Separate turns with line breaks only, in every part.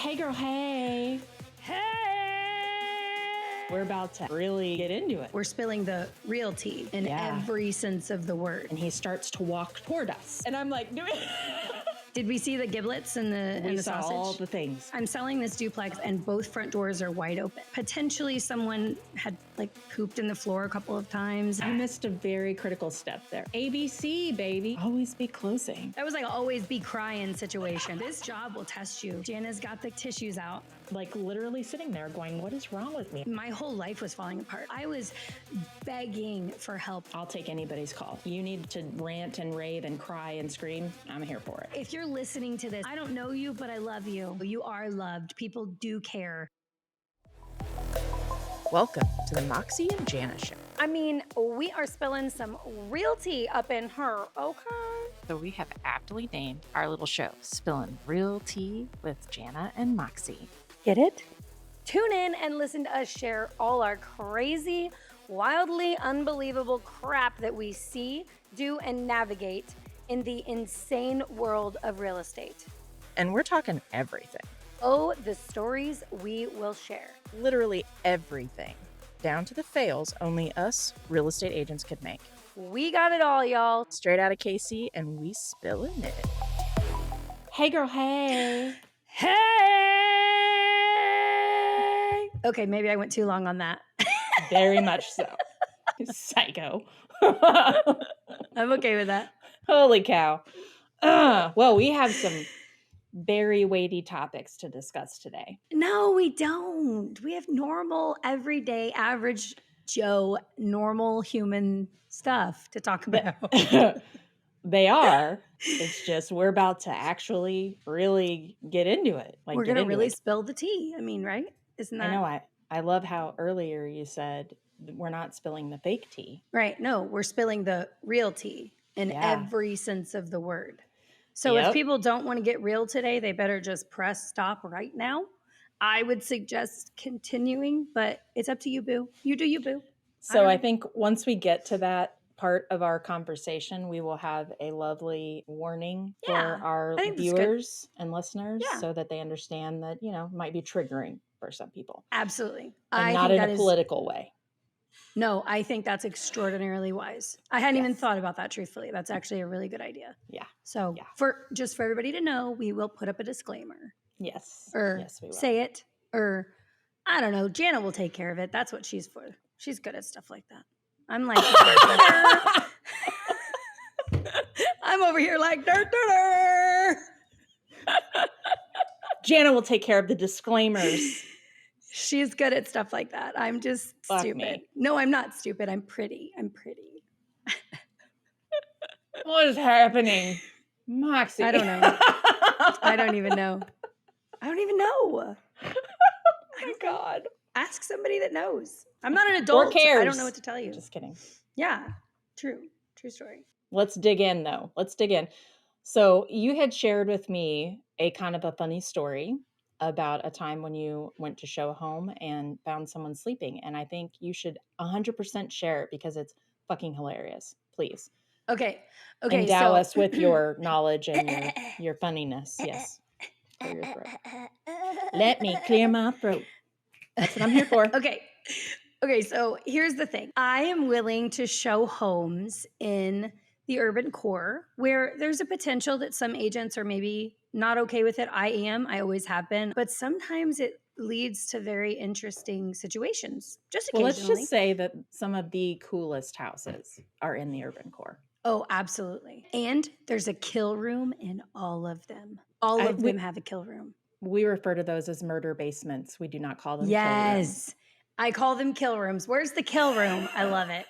Hey girl, hey.
Hey!
We're about to really get into it.
We're spilling the real tea in every sense of the word.
And he starts to walk toward us. And I'm like,
Did we see the giblets and the
saw
sausage?
all the things.
I'm selling this duplex and both front doors are wide open. Potentially someone had pooped in the floor a couple of times.
You missed a very critical step there. ABC, baby. Always be closing.
That was like always be crying situation. This job will test you. Jana's got the tissues out.
Like literally sitting there going, what is wrong with me?
My whole life was falling apart. I was begging for help.
I'll take anybody's call. You need to rant and rave and cry and scream. I'm here for it.
If you're listening to this, I don't know you, but I love you. You are loved. People do care.
Welcome to the Moxie and Jana show.
I mean, we are spilling some real tea up in her, okay?
So we have aptly named our little show, Spillin' Real Tea with Jana and Moxie.
Get it? Tune in and listen to us share all our crazy, wildly unbelievable crap that we see, do, and navigate in the insane world of real estate.
And we're talking everything.
Oh, the stories we will share.
Literally everything. Down to the fails only us real estate agents could make.
We got it all, y'all.
Straight out of KC, and we spillin' it.
Hey girl, hey.
Hey! Okay, maybe I went too long on that.
Very much so. Psycho.
I'm okay with that.
Holy cow. Well, we have some very weighty topics to discuss today.
No, we don't. We have normal, everyday, average Joe, normal human stuff to talk about.
They are. It's just we're about to actually really get into it.
We're going to really spill the tea. I mean, right? Isn't that?
I know. I love how earlier you said we're not spilling the fake tea.
Right. No, we're spilling the real tea in every sense of the word. So if people don't want to get real today, they better just press stop right now. I would suggest continuing, but it's up to you, boo. You do you, boo.
So I think once we get to that part of our conversation, we will have a lovely warning for our viewers and listeners so that they understand that, might be triggering for some people.
Absolutely.
And not in a political way.
No, I think that's extraordinarily wise. I hadn't even thought about that, truthfully. That's actually a really good idea.
Yeah.
So for everybody to know, we will put up a disclaimer.
Yes.
Or
yes, we will.
Say it. Or I don't know. Jana will take care of it. That's what she's for. She's good at stuff like that. I'm like, I'm over here like,
Jana will take care of the disclaimers.
She's good at stuff like that. I'm just stupid.
Me.
No, I'm not stupid. I'm pretty.
What is happening? Moxie.
I don't know. I don't even know.
Oh my God.
Ask somebody that knows. I'm not an adult.
Or cares.
I don't know what to tell you.
Just kidding.
Yeah. True story.
Let's dig in though. So you had shared with me a kind of a funny story about a time when you went to show a home and found someone sleeping. And I think you should 100% share it because it's fucking hilarious. Please.
Okay.
Endow us with your knowledge and your funniness. Yes. Clear your throat. Let me clear my throat. That's what I'm here for.
Okay. So here's the thing. I am willing to show homes in the urban core where there's a potential that some agents are maybe not okay with it. I am. I always have been. But sometimes it leads to very interesting situations. Just occasionally.
Well, let's just say that some of the coolest houses are in the urban core.
Oh, absolutely. And there's a kill room in all of them. All of them have a kill room.
We refer to those as murder basements. We do not call them kill rooms.
Yes. I call them kill rooms. Where's the kill room? I love it.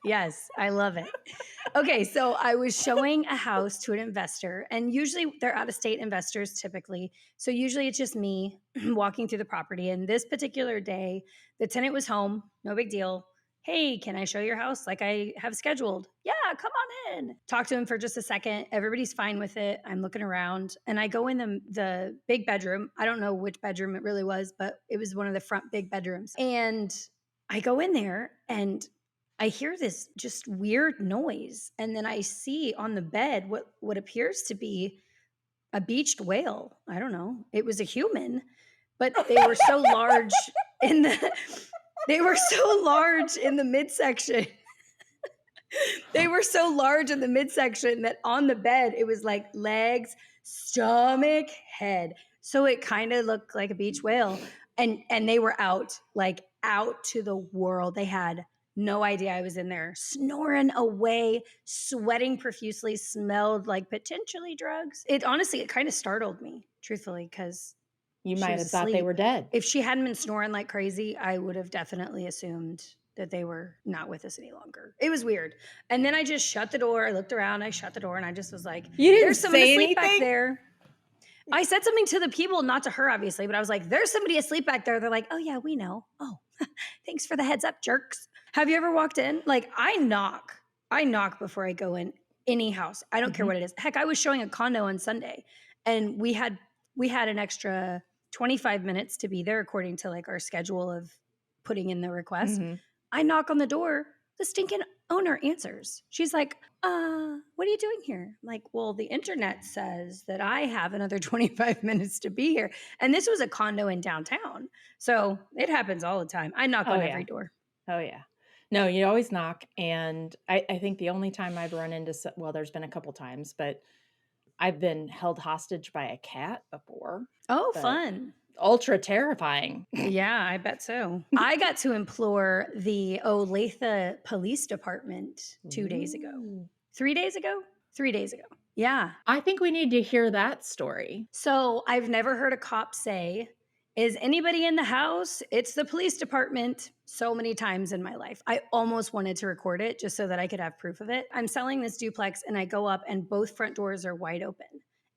Yes, I love it. Okay, so I was showing a house to an investor, and usually they're out-of-state investors typically. So usually it's just me walking through the property. And this particular day, the tenant was home. No big deal. Hey, can I show your house like I have scheduled? Yeah, come on in. Talk to him for just a second. Everybody's fine with it. I'm looking around and I go in the big bedroom. I don't know which bedroom it really was, but it was one of the front big bedrooms. And I go in there and I hear this just weird noise. And then I see on the bed what appears to be A beached whale. I don't know. It was a human, but they were so large in the midsection. They were so large in the midsection that on the bed it was like legs, stomach, head. So it kind of looked like a beach whale. And they were out to the world. They had no idea I was in there, snoring away, sweating profusely, smelled like potentially drugs. It kind of startled me, truthfully, because
You
she
might
was
have thought they were
asleep.
dead.
If she hadn't been snoring like crazy, I would have definitely assumed that they were not with us any longer. It was weird. And then I just shut the door. I looked around, I shut the door, and I just was like,
You didn't
there's someone
say
asleep back
anything?
there. I said something to the people, not to her, obviously, but I was like, there's somebody asleep back there. They're like, oh, yeah, we know. Oh, thanks for the heads up, jerks. Have you ever walked in? Like, I knock before I go in any house. I don't care what it is. Heck, I was showing a condo on Sunday, and we had an extra 25 minutes to be there according to like our schedule of putting in the request.
Mhm.
I knock on the door. The stinking owner answers. She's like, what are you doing here? I'm like, well, the internet says that I have another 25 minutes to be here. And this was a condo in downtown. So it happens all the time. I knock
Oh,
on
yeah.
every door.
Oh, yeah. No, you always knock. And I think the only time I've run into, well, there's been a couple times, but I've been held hostage by a cat before.
Oh,
But
fun.
ultra terrifying.
Yeah, I bet so. I got to implore the Olathe Police Department 2 days ago.
Ooh.
3 days ago? 3 days ago. Yeah.
I think we need to hear that story.
So I've never heard a cop say, is anybody in the house? It's the police department. So many times in my life. I almost wanted to record it just so that I could have proof of it. I'm selling this duplex and I go up and both front doors are wide open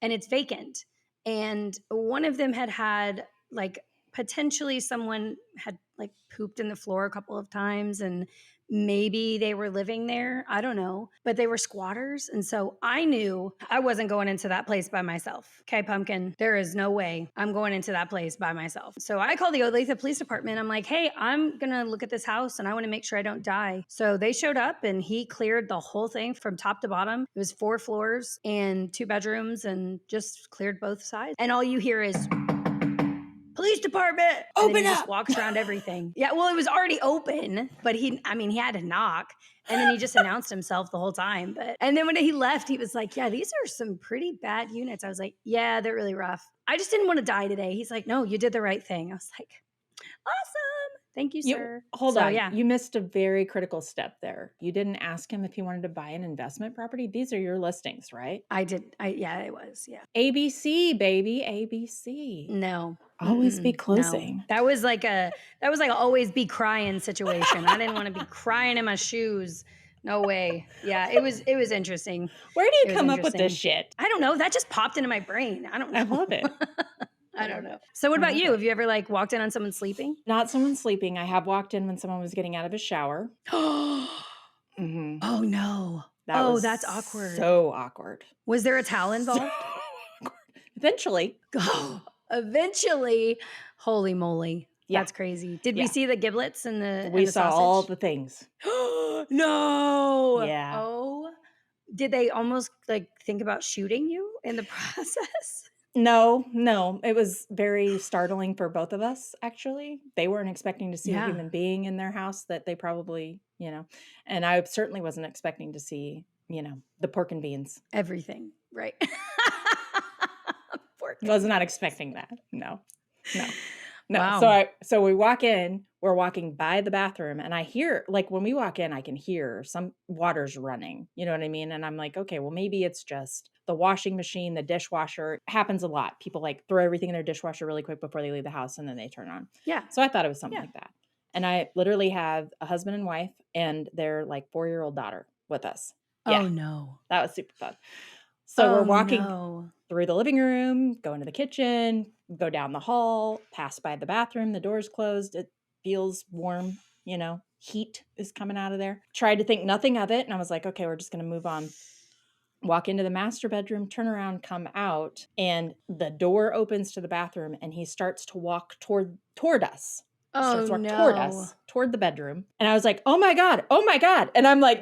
and it's vacant. And one of them had like potentially someone had like pooped in the floor a couple of times and maybe they were living there. I don't know, but they were squatters. And so I knew I wasn't going into that place by myself. Okay, pumpkin, there is no way I'm going into that place by myself. So I called the Olathe Police Department. I'm like, hey, I'm going to look at this house and I want to make sure I don't die. So they showed up and he cleared the whole thing from top to bottom. It was 4 floors and 2 bedrooms and just cleared both sides. And all you hear is, police department,
Open
and then he
up.
just walks around everything. Yeah, well, it was already open, but he had to knock, and then he just announced himself the whole time. And then when he left, he was like, yeah, these are some pretty bad units. I was like, yeah, they're really rough. I just didn't want to die today. He's like, no, you did the right thing. I was like, awesome. Thank you, sir.
Hold
So,
on.
yeah.
You missed a very critical step there. You didn't ask him if he wanted to buy an investment property. These are your listings, right?
I did. Yeah, it was. Yeah.
ABC, baby. ABC.
No.
Always be
No.
closing.
That was like a always be crying situation. I didn't want to be crying in my shoes. No way. Yeah, it was interesting.
Where do
It
you
was
come up with this
interesting.
shit?
I don't know. That just popped into my brain. I don't know.
I love it.
I don't know. So what about you? Have you ever like walked in on someone sleeping?
Not someone sleeping. I have walked in when someone was getting out of a shower. Mhm.
Oh no.
That was
that's awkward.
So awkward.
Was there a towel involved?
Eventually.
Oh, eventually. Holy moly.
Yeah.
That's crazy. Did
Yeah.
we see the giblets and the
We
and the
saw
sausage?
all the things.
No.
Yeah.
Oh. Did they almost like think about shooting you in the process?
No. It was very startling for both of us, actually. They weren't expecting to see a human being in their house that they probably, and I certainly wasn't expecting to see, the pork and beans.
Everything, right?
Was not expecting that. No.
Wow.
So we walk in, we're walking by the bathroom, and I hear, like, when we walk in, I can hear some water's running. You know what I mean? And I'm like, okay, well, maybe it's just the washing machine, the dishwasher. It happens a lot. People like throw everything in their dishwasher really quick before they leave the house, and then they turn on.
Yeah.
So I thought it was something like that. And I literally have a husband and wife and their like 4-year-old daughter with us. Yeah.
Oh no.
That was super fun. So we're walking through the living room, go into the kitchen, go down the hall, pass by the bathroom. The door's closed. It feels warm, heat is coming out of there. Tried to think nothing of it. And I was like, okay, we're just going to move on. Walk into the master bedroom, turn around, come out, and the door opens to the bathroom and he starts to walk toward us.
Oh,
starts to walk
no.
toward us, toward the bedroom. And I was like, oh my God. And I'm like,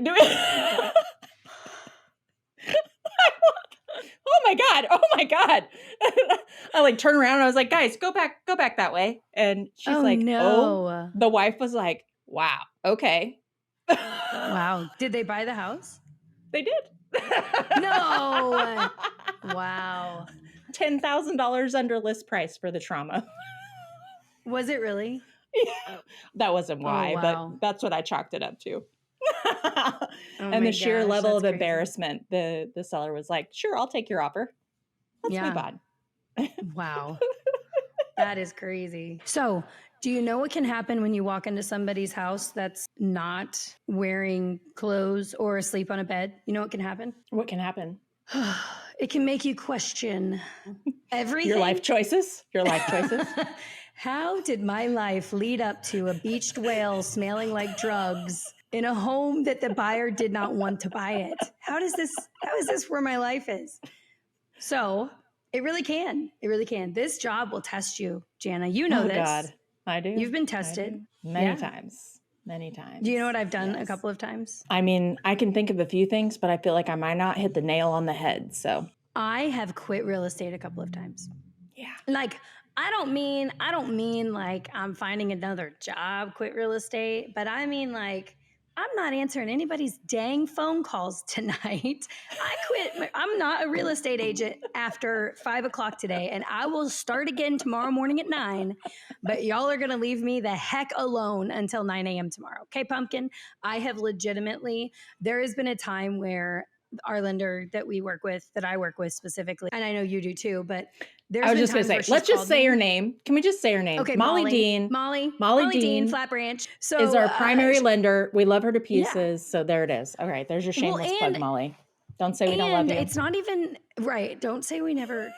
oh my God. Oh my God. I like turn around and I was like, guys, go back that way. And she's
Oh
like, oh,
no.
the wife was like, wow, okay.
Wow. Did they buy the house?
They did.
No. Wow.
$10,000 under list price for the trauma.
Was it really?
Yeah, that wasn't
Oh
why, but
wow.
that's what I chalked it up to.
Oh
And
my
the sheer
gosh,
level
that's
of
crazy.
embarrassment, the seller was like, sure, I'll take your offer. Let's
Yeah.
move on.
Wow. That is crazy. So, do you know what can happen when you walk into somebody's house that's not wearing clothes or asleep on a bed? You know what can happen?
What can happen?
It can make you question everything.
Your life choices. Your life choices.
How did my life lead up to a beached whale smelling like drugs in a home that the buyer did not want to buy it? How is this where my life is? So it really can. It really can. This job will test you, Jana. You know
Oh
this.
God, I do.
You've been tested.
Many
Yeah.
times. Many times.
Do you know what I've done a
Yes.
couple of times?
I mean, I can think of a few things, but I feel like I might not hit the nail on the head. So
I have quit real estate a couple of times.
yeah.
Like, I don't mean like I'm finding another job, quit real estate, but I mean like I'm not answering anybody's dang phone calls tonight. I quit. I'm not a real estate agent after 5:00 today, and I will start again tomorrow morning at 9. But y'all are gonna leave me the heck alone until 9 a.m. tomorrow. Okay, pumpkin. I have legitimately. There has been a time where our lender that I work with specifically, and I know you do too, but
I was just going to say, let's just say her name. Can we just say her name?
Okay,
Molly Dean.
Molly Dean, Flat Branch. So
is our primary lender. We love her to pieces.
Yeah.
So there it is. All right. There's your shameless plug, Molly. Don't say we don't love you.
It's not even right. Don't say we never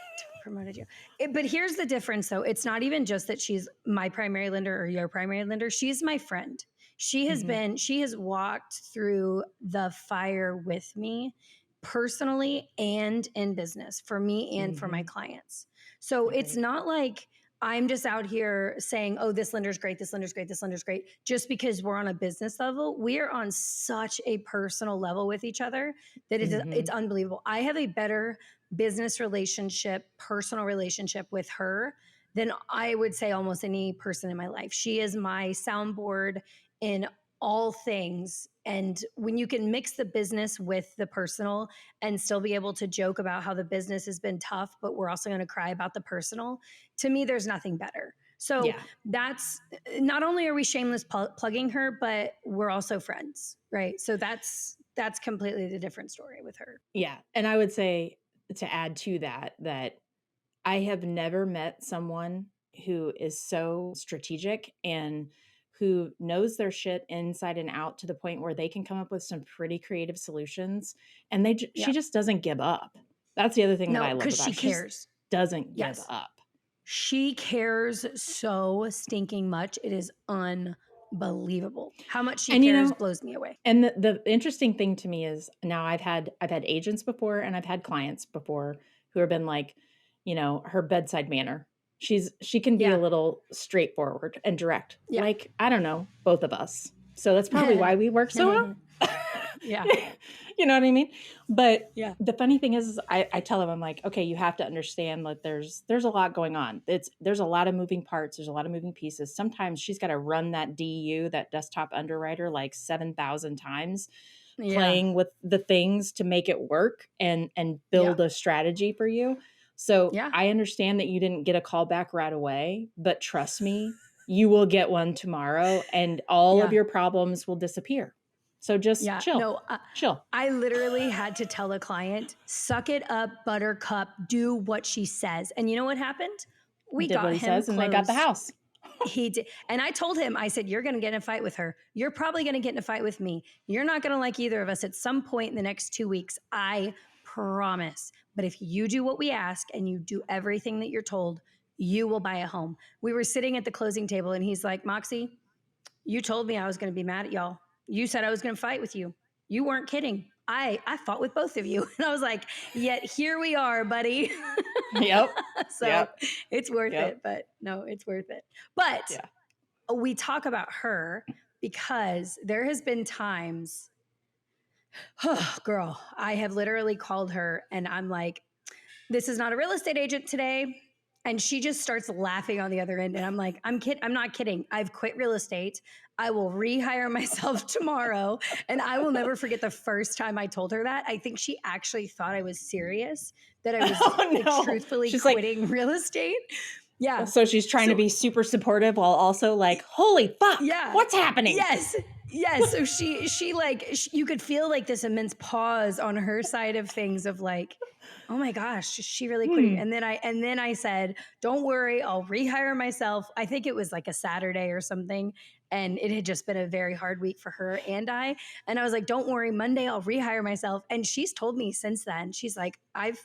promoted you. But here's the difference, though. It's not even just that she's my primary lender or your primary lender. She's my friend. She has walked through the fire with me personally and in business for me and for my clients. So it's not like I'm just out here saying, oh, this lender's great, this lender's great, this lender's great, just because we're on a business level. We are on such a personal level with each other that it's unbelievable. I have a better business relationship, personal relationship with her than I would say almost any person in my life. She is my soundboard in all things. And when you can mix the business with the personal and still be able to joke about how the business has been tough, but we're also going to cry about the personal, to me, there's nothing better. So that's not only are we shameless plugging her, but we're also friends, right? So that's completely the different story with her.
Yeah. And I would say to add to that I have never met someone who is so strategic and who knows their shit inside and out to the point where they can come up with some pretty creative solutions. And she just doesn't give up. That's the other thing that I love about her.
She cares.
Doesn't give up.
She cares so stinking much. It is unbelievable. How much she cares blows me away.
And the interesting thing to me is now I've had agents before and I've had clients before who have been like, her bedside manner. She can be a little straightforward and direct. Yeah. Like, I don't know, both of us. So that's probably why we work so well.
Yeah.
You know what I mean? But the funny thing is I tell them, I'm like, okay, you have to understand that there's a lot going on. There's a lot of moving parts. There's a lot of moving pieces. Sometimes she's got to run that DU, that desktop underwriter, like 7,000 times, playing with the things to make it work and build a strategy for you. So I understand that you didn't get a call back right away, but trust me, you will get one tomorrow and all of your problems will disappear. So just chill.
No,
chill.
I literally had to tell a client, suck it up, buttercup, do what she says. And you know what happened? We
did
got
what he
him
says
closed.
And they got the house.
He did. And I told him, I said, you're going to get in a fight with her. You're probably going to get in a fight with me. You're not going to like either of us at some point in the next 2 weeks. I promise. But if you do what we ask and you do everything that you're told, you will buy a home. We were sitting at the closing table and he's like, Moxie, you told me I was going to be mad at y'all. You said I was going to fight with you. You weren't kidding. I fought with both of you. And I was like, yet here we are, buddy.
Yep.
So it's worth it. But no, it's worth it. But we talk about her because there has been times, oh, girl, I have literally called her and I'm like, this is not a real estate agent today. And she just starts laughing on the other end. And I'm like, I'm not kidding. I've quit real estate. I will rehire myself tomorrow. And I will never forget the first time I told her that. I think she actually thought I was serious, that I was
Oh no.
truthfully
She's like,
quitting real estate. Yeah.
so she's trying to be super supportive while also like, holy fuck,
Yeah.
what's happening?
Yes. Yes. So she like, you could feel like this immense pause on her side of things of like, oh my gosh, is she really quitting? And then I said, don't worry, I'll rehire myself. I think it was like a Saturday or something. And it had just been a very hard week for her and I. And I was like, don't worry, Monday I'll rehire myself. And she's told me since then, she's like, I've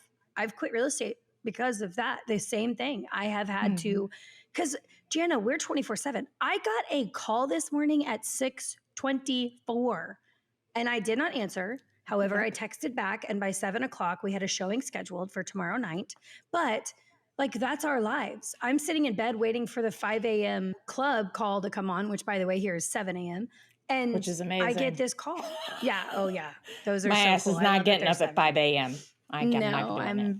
quit real estate because of that. The same thing. I have had to, because Jana, we're 24/7. I got a call this morning at 6:24 and I did not answer. However, I texted back, and by 7:00, we had a showing scheduled for tomorrow night. But like, that's our lives. I'm sitting in bed waiting for the 5 a.m. club call to come on, which by the way, here is 7 a.m. And
which is amazing.
I get this call. Yeah. Oh yeah. Those are
my
so
ass
cool.
is not getting up at 5 a.m. I'm
No,
not doing it.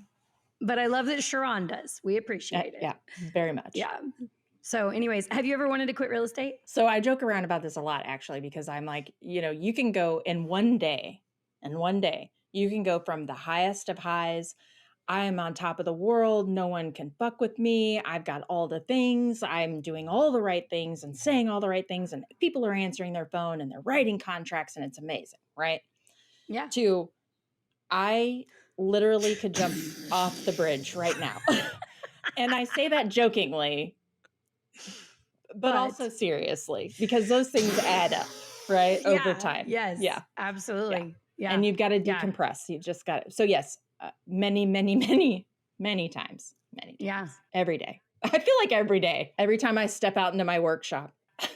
But I love that Sharon does. We appreciate it.
Yeah, very much.
Yeah. So anyways, have you ever wanted to quit real estate?
So I joke around about this a lot, actually, because I'm like, you can go in one day, you can go from the highest of highs. I am on top of the world. No one can fuck with me. I've got all the things. I'm doing all the right things and saying all the right things. And people are answering their phone and they're writing contracts and it's amazing, right?
Yeah.
To, I literally could jump off the bridge right now. And I say that jokingly, but also seriously, because those things add up, right?
Yeah,
over time.
Yes.
Yeah.
Absolutely. Yeah.
And you've got to decompress. You just got to. So yes, many times.
Yeah.
Every day. I feel like every day, every time I step out into my workshop.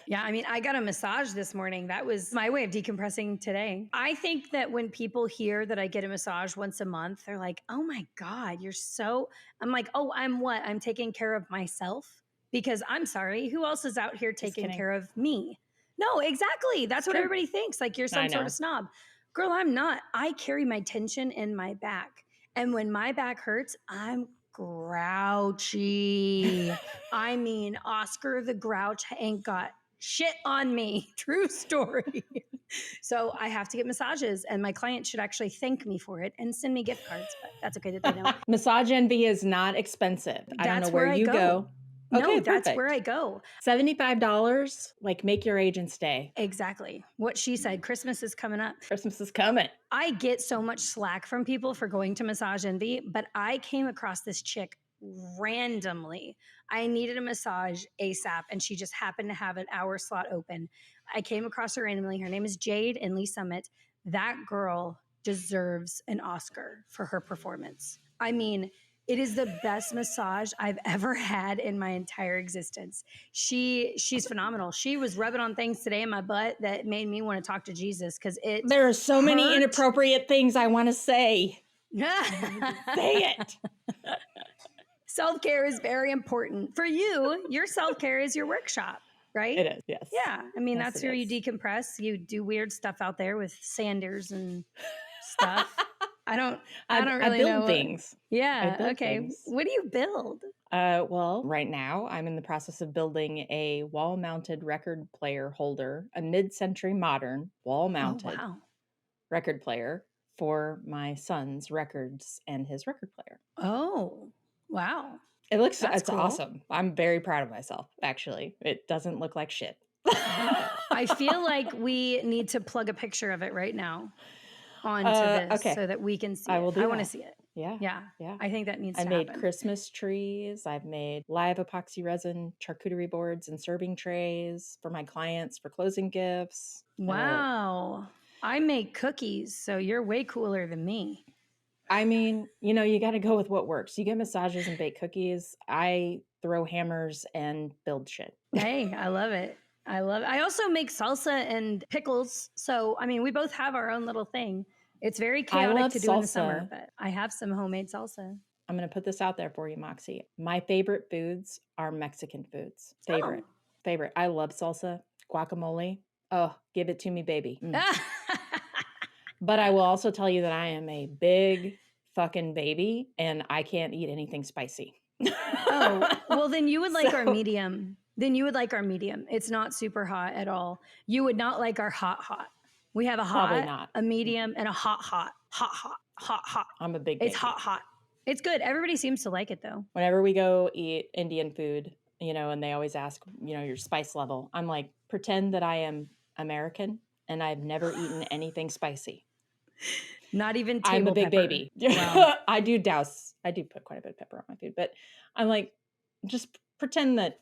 Yeah. I mean, I got a massage this morning. That was my way of decompressing today. I think that when people hear that I get a massage once a month, they're like, oh my God, I'm like, oh, I'm what? I'm taking care of myself, because I'm sorry, who else is out here taking care of me? No, exactly. That's what everybody thinks. Like you're some sort of snob. Girl, I'm not. I carry my tension in my back. And when my back hurts, I'm grouchy. I mean, Oscar the Grouch ain't got shit on me. True story. So I have to get massages, and my clients should actually thank me for it and send me gift cards, but that's okay that they don't.
Massage Envy is not expensive. I don't know where you go. Okay,
no, that's where I go.
$75, like make your agent's day.
Exactly. What she said, Christmas is coming up.
Christmas is coming.
I get so much slack from people for going to Massage Envy, but I came across this chick randomly. I needed a massage ASAP, and she just happened to have an hour slot open. I came across her randomly. Her name is Jade in Lee Summit. That girl deserves an Oscar for her performance. I mean, it is the best massage I've ever had in my entire existence. She's phenomenal. She was rubbing on things today in my butt that made me want to talk to Jesus, because
there are so many inappropriate things I want to say.
Say it. Self-care is very important. For you, your self-care is your workshop, right?
It is, yes.
Yeah. I mean, that's where you decompress. You do weird stuff out there with sanders and stuff. I don't really know.
I build things.
Yeah. Okay.
Things.
What do you build?
Well, right now I'm in the process of building a wall-mounted record player holder, a mid-century modern wall-mounted record player for my son's records and his record player.
Oh, wow.
It's cool. Awesome. I'm very proud of myself, actually. It doesn't look like shit.
I feel like we need to plug a picture of it right now onto this so that we can see it. I want to see it.
Yeah.
I think that needs to happen.
I made Christmas trees. I've made live epoxy resin charcuterie boards and serving trays for my clients for closing gifts.
Wow. I make cookies, so you're way cooler than me.
I mean, you got to go with what works. You get massages and bake cookies. I throw hammers and build shit.
Hey, I love it. I also make salsa and pickles. So, I mean, we both have our own little thing. It's very chaotic to do in the summer, but I have some homemade salsa.
I'm going to put this out there for you, Moxie. My favorite foods are Mexican foods. Favorite. I love salsa, guacamole. Oh, give it to me, baby. But I will also tell you that I am a big fucking baby and I can't eat anything spicy.
Oh, well, then you would like our
So-
medium. Then you would like our medium. It's not super hot at all. You would not like our hot. We have a
Probably
hot,
not.
a medium, and a hot.
I'm a big
It's
baby.
hot. It's good. Everybody seems to like it though.
Whenever we go eat Indian food, and they always ask, your spice level, I'm like, pretend that I am American and I've never eaten anything spicy.
Not even
I'm a
table
big
pepper.
baby.
Wow.
I do put quite a bit of pepper on my food, but I'm like, just pretend that,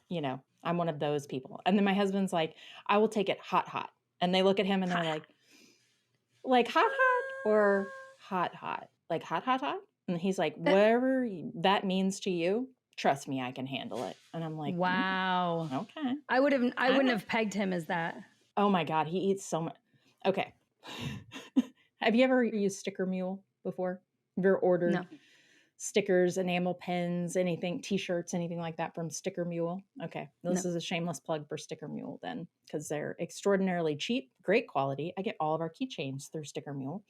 I'm one of those people. And then my husband's like, I will take it hot. And they look at him and they're like hot or hot? Like hot? And he's like, whatever that means to you, trust me, I can handle it. And I'm like,
wow.
Okay.
I wouldn't have pegged him as that.
Oh my God, he eats so much. Okay. Have you ever used Sticker Mule before? Have you ever ordered stickers, enamel pens, anything, t-shirts, anything like that from Sticker Mule? Okay. This is a shameless plug for Sticker Mule then, because they're extraordinarily cheap, great quality. I get all of our keychains through Sticker Mule.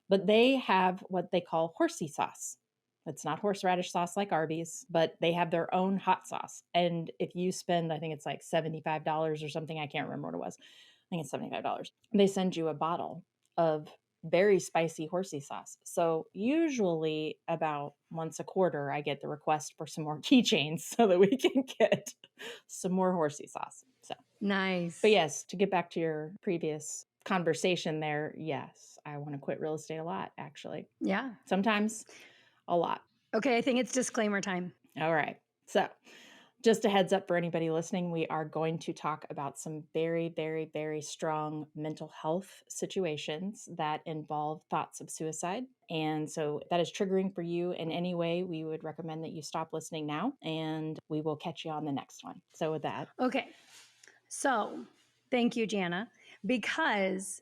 But they have what they call horsey sauce. It's not horseradish sauce like Arby's, but they have their own hot sauce. And if you spend, I think it's like $75 or something, I can't remember what it was. I think it's $75. They send you a bottle of very spicy horsey sauce. So usually about once a quarter, I get the request for some more keychains so that we can get some more horsey sauce. So
nice.
But yes, to get back to your previous conversation there, yes, I want to quit real estate a lot, actually.
Yeah.
Sometimes a lot.
Okay, I think it's disclaimer time.
All right. So just a heads up for anybody listening, we are going to talk about some very, very, very strong mental health situations that involve thoughts of suicide. And so if that is triggering for you in any way, we would recommend that you stop listening now and we will catch you on the next one. So with that.
Okay. So thank you, Jana, because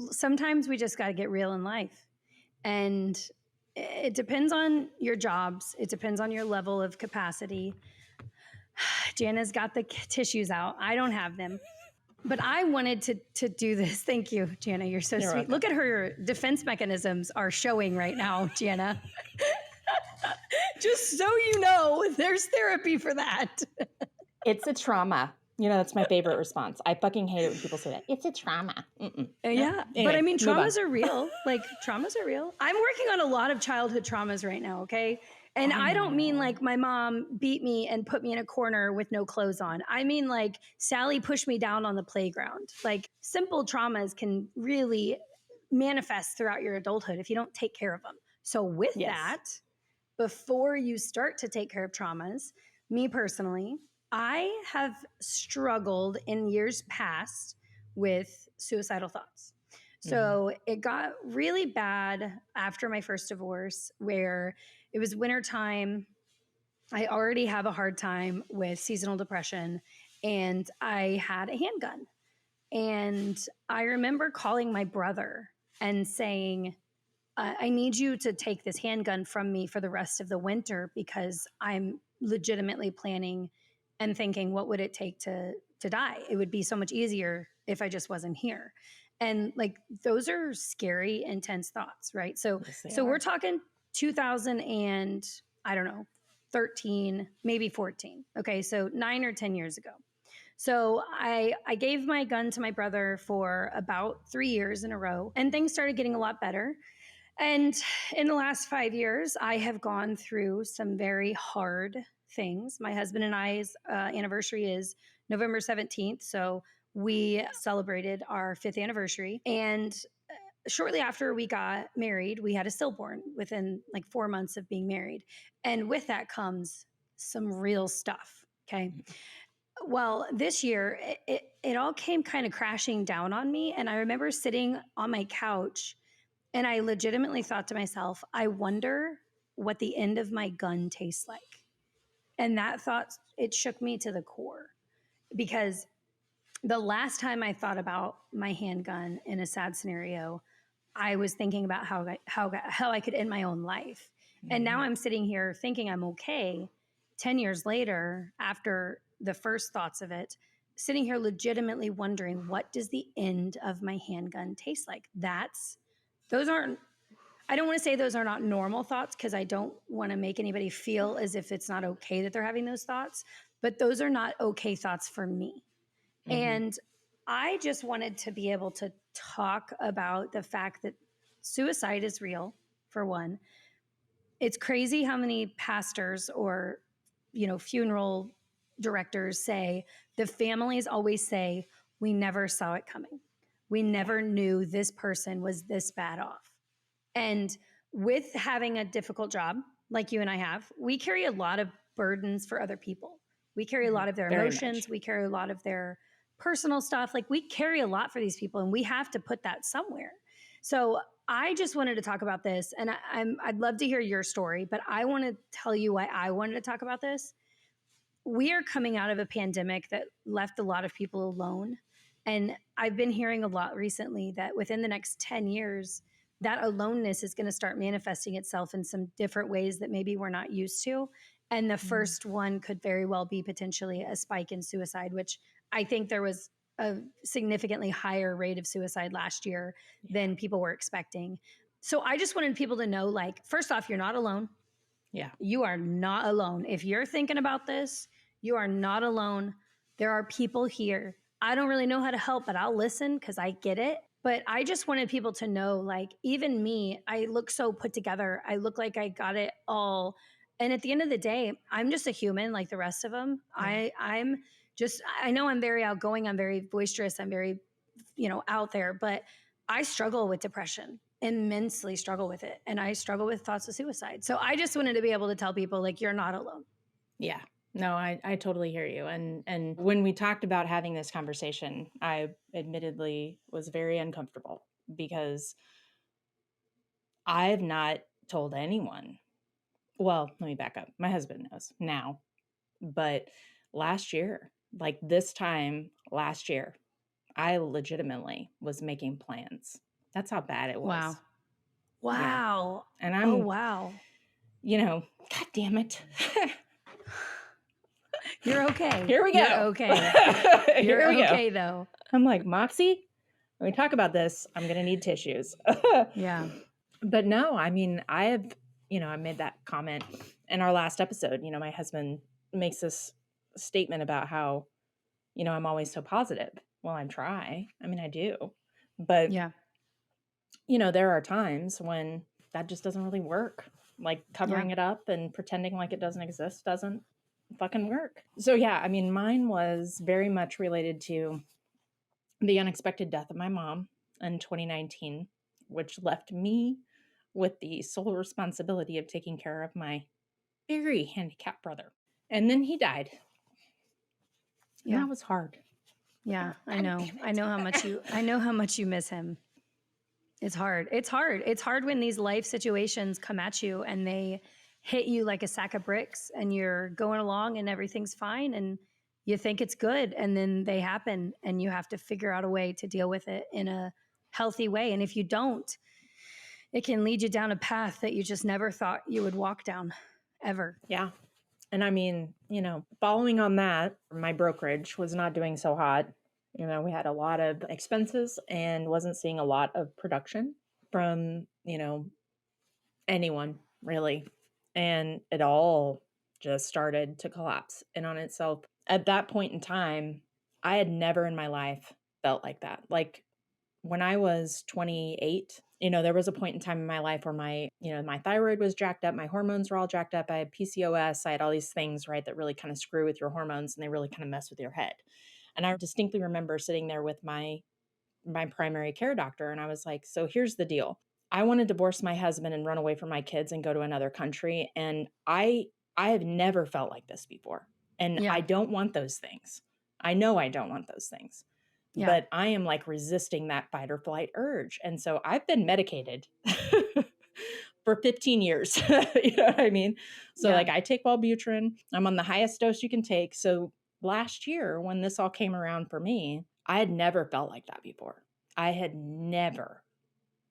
sometimes we just got to get real in life. And it depends on your jobs. It depends on your level of capacity. Jana's got the tissues out. I don't have them. But I wanted to do this. Thank you, Jana. You're so sweet.
welcome.
Look at her defense mechanisms are showing right now, Jana. Just so you know, there's therapy for that.
It's a trauma. That's my favorite response. I fucking hate it when people say that. It's a trauma.
Yeah.
Anyway,
but I mean, traumas are real. Like, traumas are real. I'm working on a lot of childhood traumas right now, okay? And I don't mean like my mom beat me and put me in a corner with no clothes on. I mean like Sally pushed me down on the playground. Like, simple traumas can really manifest throughout your adulthood if you don't take care of them. So with that, before you start to take care of traumas, me personally, I have struggled in years past with suicidal thoughts. So it got really bad after my first divorce, where it was wintertime. I already have a hard time with seasonal depression, and I had a handgun. And I remember calling my brother and saying, I need you to take this handgun from me for the rest of the winter, because I'm legitimately planning and thinking, what would it take to die? It would be so much easier if I just wasn't here. And like, those are scary, intense thoughts, right? So we're talking 2000 and I don't know, 13, maybe 14. Okay. So 9 or 10 years ago. So I gave my gun to my brother for about 3 years in a row, and things started getting a lot better. And in the last 5 years, I have gone through some very hard things. My husband and I's anniversary is November 17th. So we celebrated our 5th anniversary. And shortly after we got married, we had a stillborn within like 4 months of being married. And with that comes some real stuff. Okay. Well, this year, it all came kind of crashing down on me. And I remember sitting on my couch, and I legitimately thought to myself, I wonder what the end of my gun tastes like. And that thought, it shook me to the core, because the last time I thought about my handgun in a sad scenario, I was thinking about how I could end my own life. And now I'm sitting here thinking I'm okay 10 years later, after the first thoughts of it, sitting here legitimately wondering, what does the end of my handgun taste like? I don't want to say those are not normal thoughts because I don't want to make anybody feel as if it's not okay that they're having those thoughts, but those are not okay thoughts for me. And I just wanted to be able to talk about the fact that suicide is real, for one. It's crazy how many pastors or, funeral directors say, the families always say, we never saw it coming. We never knew this person was this bad off. And with having a difficult job like you and I have, we carry a lot of burdens for other people. We carry a lot of their
Very
emotions.
much.
We carry a lot of their personal stuff. Like we carry a lot for these people and we have to put that somewhere. So I just wanted to talk about this and I'd love to hear your story, but I want to tell you why I wanted to talk about this. We are coming out of a pandemic that left a lot of people alone. And I've been hearing a lot recently that within the next 10 years, that aloneness is going to start manifesting itself in some different ways that maybe we're not used to. And the first one could very well be potentially a spike in suicide, which I think there was a significantly higher rate of suicide last year than people were expecting. So I just wanted people to know, like, first off, you're not alone.
Yeah.
You are not alone. If you're thinking about this, you are not alone. There are people here. I don't really know how to help, but I'll listen because I get it. But I just wanted people to know, like, even me, I look so put together. I look like I got it all. And at the end of the day, I'm just a human like the rest of them.
Yeah.
I know I'm very outgoing. I'm very boisterous. I'm very, out there, but I struggle with depression, immensely struggle with it. And I struggle with thoughts of suicide. So I just wanted to be able to tell people, like, you're not alone.
Yeah. No, I totally hear you. And when we talked about having this conversation, I admittedly was very uncomfortable because I've not told anyone. Well, let me back up. My husband knows now, but last year, like this time last year, I legitimately was making plans. That's how bad it was.
Wow.
And
Oh,
I'm,
wow.
God damn it.
You're okay.
Here we go.
You're okay. You're
Here we
okay,
go.
though.
I'm like, Moxie, when we talk about this, I'm going to need tissues.
Yeah.
But no, I mean, I made that comment in our last episode. My husband makes this statement about how, I'm always so positive. Well, I try. I mean, I do. But,
Yeah.
there are times when that just doesn't really work. Like covering it up and pretending like it doesn't exist doesn't fucking work. So, yeah, I mean, mine was very much related to the unexpected death of my mom in 2019, which left me with the sole responsibility of taking care of my very handicapped brother. And then he died. And that was hard.
Yeah, I know. I know how much you miss him. It's hard. It's hard. It's hard when these life situations come at you and they hit you like a sack of bricks and you're going along and everything's fine and you think it's good and then they happen and you have to figure out a way to deal with it in a healthy way. And if you don't, it can lead you down a path that you just never thought you would walk down ever.
Yeah. And I mean, following on that, my brokerage was not doing so hot. We had a lot of expenses and wasn't seeing a lot of production from, anyone really. And it all just started to collapse in on itself. At that point in time, I had never in my life felt like that. Like when I was 28, there was a point in time in my life where my thyroid was jacked up. My hormones were all jacked up. I had PCOS. I had all these things, right, that really kind of screw with your hormones and they really kind of mess with your head. And I distinctly remember sitting there with my primary care doctor. And I was like, so here's the deal. I want to divorce my husband and run away from my kids and go to another country. And I have never felt like this before. And I don't want those things. I know I don't want those things. Yeah. But I am like resisting that fight or flight urge. And so I've been medicated for 15 years. You know what I mean? So like I take Wellbutrin. I'm on the highest dose you can take. So last year when this all came around for me, I had never felt like that before. I had never.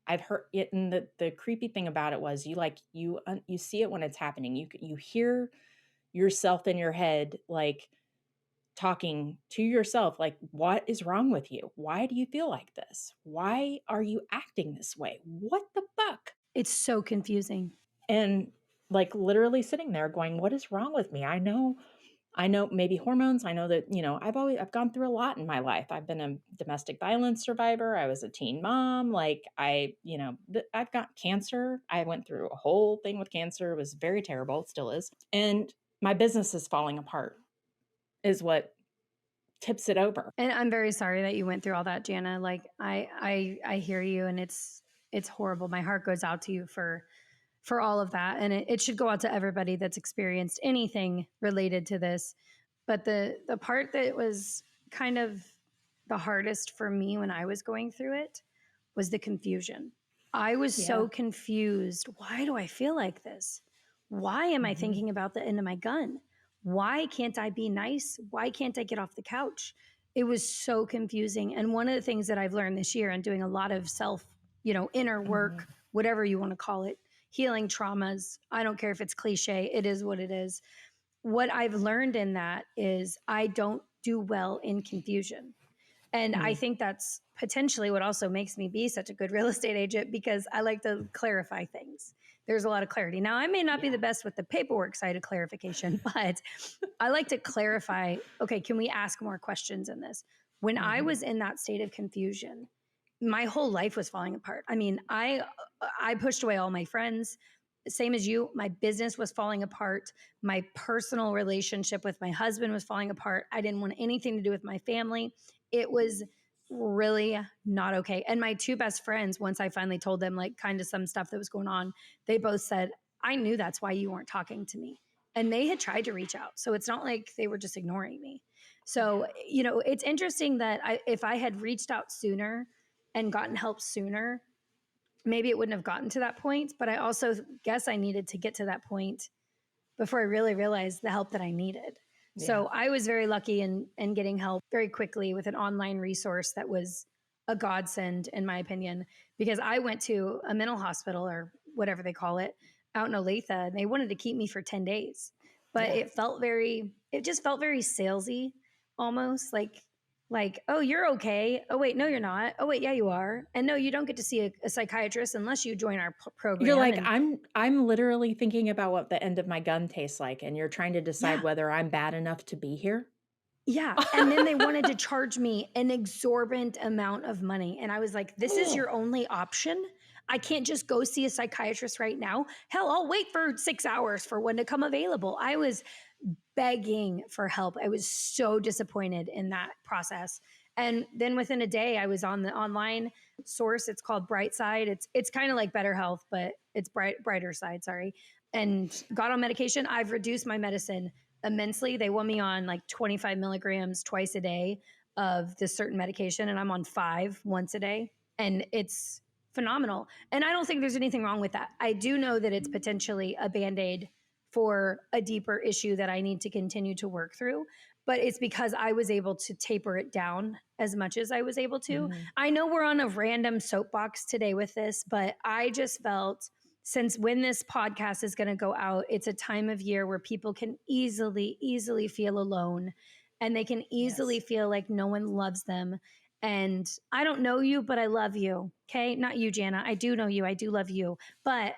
I've heard it. And the creepy thing about it was you see it when it's happening. You hear yourself in your head, like, talking to yourself, like, what is wrong with you? Why do you feel like this? Why are you acting this way? What the fuck?
It's so confusing.
And like literally sitting there going, what is wrong with me? I know maybe hormones. I know that, I've gone through a lot in my life. I've been a domestic violence survivor. I was a teen mom. Like I've got cancer. I went through a whole thing with cancer. It was very terrible. It still is. And my business is falling apart is what tips it over.
And I'm very sorry that you went through all that, Jana. Like I hear you, and it's horrible. My heart goes out to you for all of that, and it should go out to everybody that's experienced anything related to this. But the part that was kind of the hardest for me when I was going through it was the confusion. I was so
Yeah.
confused. Why do I feel like this? Why am I
Mhm.
thinking about the end of my gun? Why can't I be nice? Why can't I get off the couch? It was so confusing. And one of the things that I've learned this year and doing a lot of self, inner
Mhm.
work, whatever you want to call it, healing traumas. I don't care if it's cliche, it is what it is. What I've learned in that is I don't do well in confusion. And I
Mm.
think that's potentially what also makes me be such a good real estate agent because I like to clarify things. There's a lot of clarity. Now, I may not be
Yeah.
the best with the paperwork side of clarification, but I like to clarify okay, can we ask more questions in this? When I
Mhm.
was in that state of confusion, my whole life was falling apart. I mean, I pushed away all my friends. Same as you, my business was falling apart. My personal relationship with my husband was falling apart. I didn't want anything to do with my family. It was really not okay. And my two best friends, once I finally told them like kind of some stuff that was going on, they both said, I knew that's why you weren't talking to me. And they had tried to reach out. So it's not like they were just ignoring me. So,
Yeah.
it's interesting that if I had reached out sooner and gotten help sooner, maybe it wouldn't have gotten to that point. But I also guess I needed to get to that point before I really realized the help that I needed.
Yeah.
So I was very lucky in getting help very quickly with an online resource that was a godsend, in my opinion, because I went to a mental hospital or whatever they call it out in Olathe, and they wanted to keep me for 10 days. But
Yeah.
it just felt very salesy almost like, oh, you're okay. Oh, wait, no, you're not. Oh, wait, yeah, you are. And no, you don't get to see a psychiatrist unless you join our
You're
program.
like,
And
I'm literally thinking about what the end of my gun tastes like, and you're trying to decide
yeah,
whether I'm bad enough to be here?
yeah. And then they wanted to charge me an exorbitant amount of money. And I was like, this is
Ugh.
your only option. I can't just go see a psychiatrist right now. Hell, I'll wait for 6 hours for one to come available. I was begging for help. I was so disappointed in that process. And then within a day, I was on the online source. It's called Brightside. It's kind of like Better Health, but it's brighter side. Sorry, and got on medication. I've reduced my medicine immensely. They want me on like 25 milligrams twice a day of this certain medication, and I'm on 5 once a day, and it's phenomenal. And I don't think there's anything wrong with that. I do know that it's potentially a band aid for a deeper issue that I need to continue to work through. But it's because I was able to taper it down as much as I was able to.
Mhm.
I know we're on a random soapbox today with this, but I just felt since when this podcast is going to go out, it's a time of year where people can easily feel alone and they can easily
Yes.
feel like no one loves them. And I don't know you, but I love you. Okay. Not you, Jana. I do know you. I do love you. But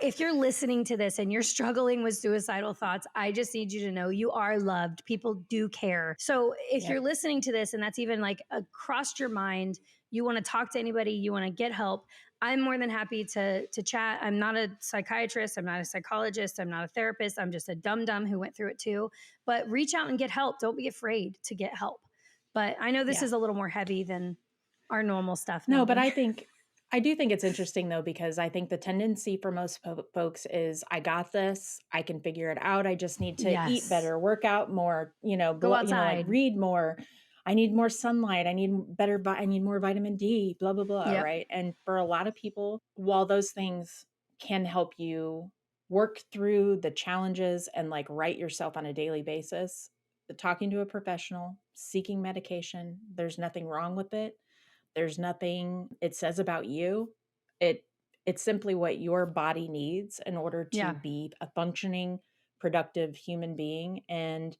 if you're listening to this and you're struggling with suicidal thoughts, I just need you to know you are loved. People do care. So if you're
Yep.
listening to this and that's even like across your mind, you want to talk to anybody, you want to get help, I'm more than happy to chat. I'm not a psychiatrist. I'm not a psychologist. I'm not a therapist. I'm just a dum who went through it too. But reach out and get help. Don't be afraid to get help. But I know this
Yeah.
is a little more heavy than our normal stuff,
No, but
maybe.
I do think it's interesting though, because I think the tendency for most folks is I got this, I can figure it out. I just need to eat
Yes.
better, work out more,
Go
like
outside.
read more. I need more sunlight. I need more vitamin D, blah, blah, blah.
Yep.
Right. And for a lot of people, while those things can help you work through the challenges and like right yourself on a daily basis, talking to a professional, seeking medication, there's nothing wrong with it. There's nothing it says about you. It it's simply what your body needs in order to
Yeah.
be a functioning, productive human being. And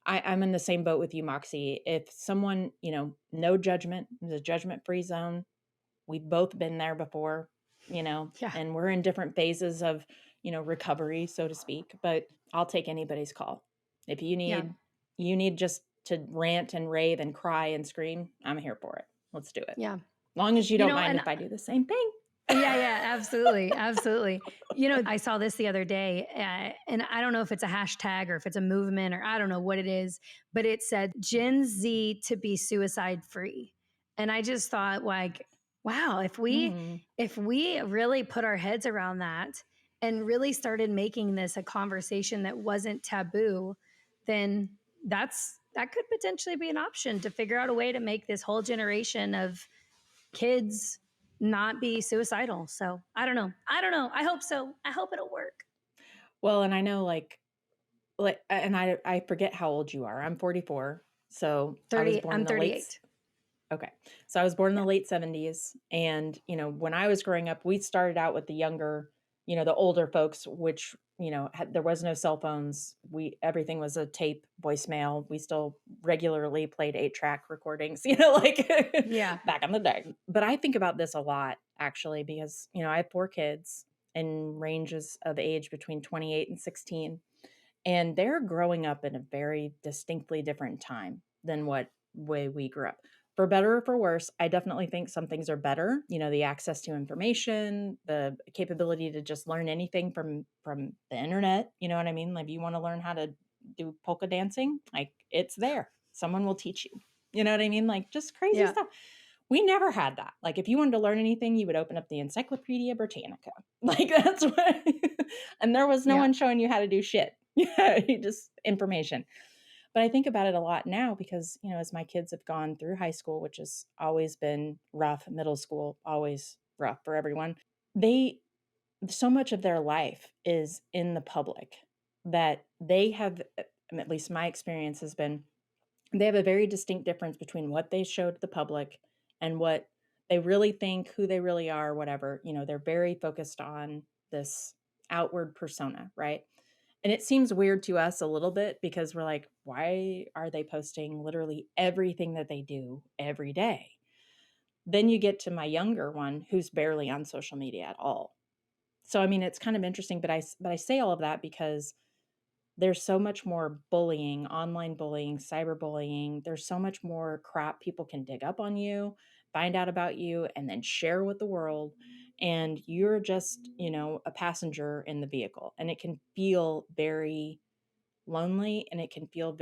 I'm in the same boat with you, Moxie. If someone, no judgment, the judgment-free zone, we've both been there before.
Yeah.
and we're in different phases of, recovery, so to speak, but I'll take anybody's call. If
Yeah.
you need just to rant and rave and cry and scream, I'm here for it. Let's do it.
Yeah.
Long as you don't mind
And
if I do the same thing.
yeah, absolutely. Absolutely. I saw this the other day, and I don't know if it's a hashtag or if it's a movement or I don't know what it is, but it said Gen Z to be suicide free. And I just thought, like, wow,
Mm.
if we really put our heads around that and really started making this a conversation that wasn't taboo, then that could potentially be an option to figure out a way to make this whole generation of kids not be suicidal. So I don't know. I hope so. I hope it'll work.
Well, and I know and I forget how old you are. I'm 44. So I was
30,
born
I'm
in the late
38.
Okay. So I was born in
Yeah.
the late 70s. And, when I was growing up, we started out with the younger, the older folks, which, there was no cell phones. Everything was a tape voicemail. We still regularly played 8-track recordings, like
Yeah.
back in the day. But I think about this a lot, actually, because, I have 4 kids in ranges of age between 28 and 16. And they're growing up in a very distinctly different time than what way we grew up. For better or for worse, I definitely think some things are better. The access to information, the capability to just learn anything from the internet. You know what I mean? Like, if you want to learn how to do polka dancing, like, it's there. Someone will teach you. You know what I mean? Like, just crazy
Yeah.
stuff. We never had that. Like, if you wanted to learn anything, you would open up the Encyclopedia Britannica. Like, that's what, and there was no
Yeah.
one showing you how to do shit. Yeah, just information. But I think about it a lot now because, as my kids have gone through high school, which has always been rough, middle school, always rough for everyone, so much of their life is in the public that they have, at least my experience has been, they have a very distinct difference between what they show to the public and what they really think, who they really are, whatever. They're very focused on this outward persona, right? And it seems weird to us a little bit because we're like, why are they posting literally everything that they do every day? Then you get to my younger one who's barely on social media at all. So I mean, it's kind of interesting, but I say all of that because there's so much more bullying, online bullying, cyberbullying. There's so much more crap people can dig up on you, find out about you, and then share with the world. And you're just, a passenger in the vehicle. And it can feel very lonely and it can feel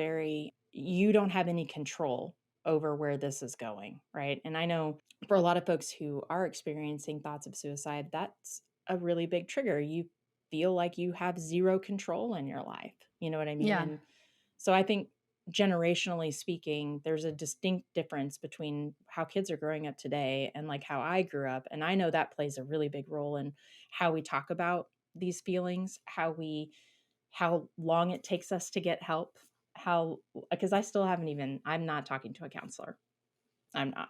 you don't have any control over where this is going. Right. And I know for a lot of folks who are experiencing thoughts of suicide, that's a really big trigger. You feel like you have zero control in your life. You know what I mean?
Yeah.
And so I think generationally speaking, there's a distinct difference between how kids are growing up today and like how I grew up. And I know that plays a really big role in how we talk about these feelings, how long it takes us to get help, because I still I'm not talking to a counselor. I'm not.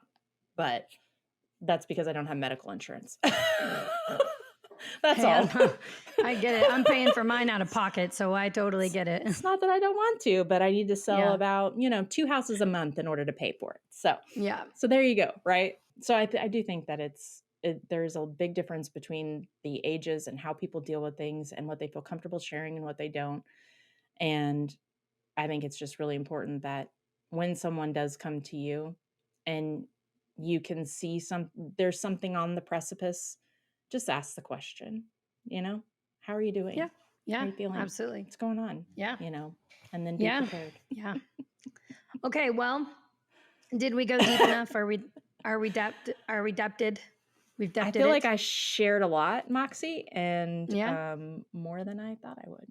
But that's because I don't have medical insurance. That's
Hey,
all.
I get it. I'm paying for mine out of pocket, so I totally get it.
It's not that I don't want to, but I need to sell
Yeah.
about, 2 houses a month in order to pay for it.
Yeah.
So there you go, right? So I do think that there's a big difference between the ages and how people deal with things and what they feel comfortable sharing and what they don't. And I think it's just really important that when someone does come to you and you can see there's something on the precipice, just ask the question, how are you doing?
Yeah.
How are
Yeah.
you feeling?
Absolutely.
What's going on?
Yeah.
And then be
Yeah.
prepared.
Yeah. Okay. Well, did we go deep enough? Are we depted? We've
I
depted
feel like
it.
I shared a lot, Moxie, and
Yeah.
more than I thought I would.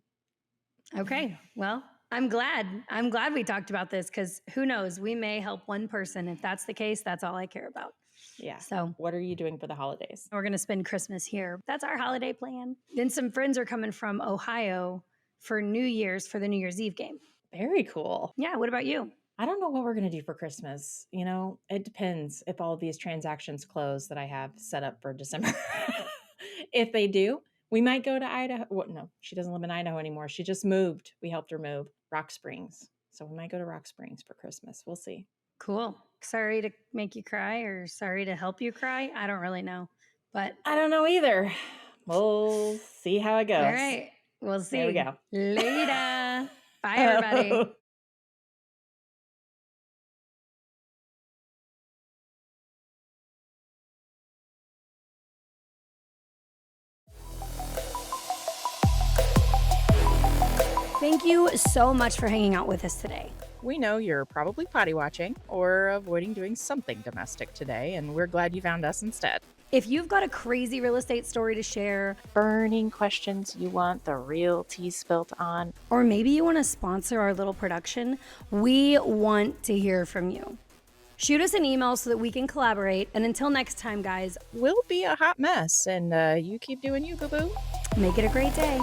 Okay. Well, I'm glad. I'm glad we talked about this because who knows? We may help one person. If that's the case, that's all I care about.
Yeah.
So
What are you doing for the holidays?
we're going to spend Christmas here. That's our holiday plan. Then some friends are coming from Ohio for the New Year's Eve game.
Very cool.
Yeah. What about you?
I don't know what we're going to do for Christmas. It depends if all of these transactions close that I have set up for December. If they do, we might go to Idaho. Well, no, she doesn't live in Idaho anymore. She just moved. We helped her move. Rock Springs. So we might go to Rock Springs for Christmas. We'll see.
Cool. Sorry to make you cry or sorry to help you cry. I don't really know. but
I don't know either. We'll see how it
all
goes.
right, we'll
There we
see.
go.
Later. Bye, everybody. Thank you so much for hanging out with us today.
We know you're probably potty watching or avoiding doing something domestic today, and we're glad you found us instead.
If you've got a crazy real estate story to share,
Burning questions you want the real tea spilt on,
or maybe you want to sponsor our little production, we want to hear from you. Shoot us an email so that we can collaborate. And until next time, guys,
we'll be a hot mess, and you keep doing you, boo-boo.
make it a great day.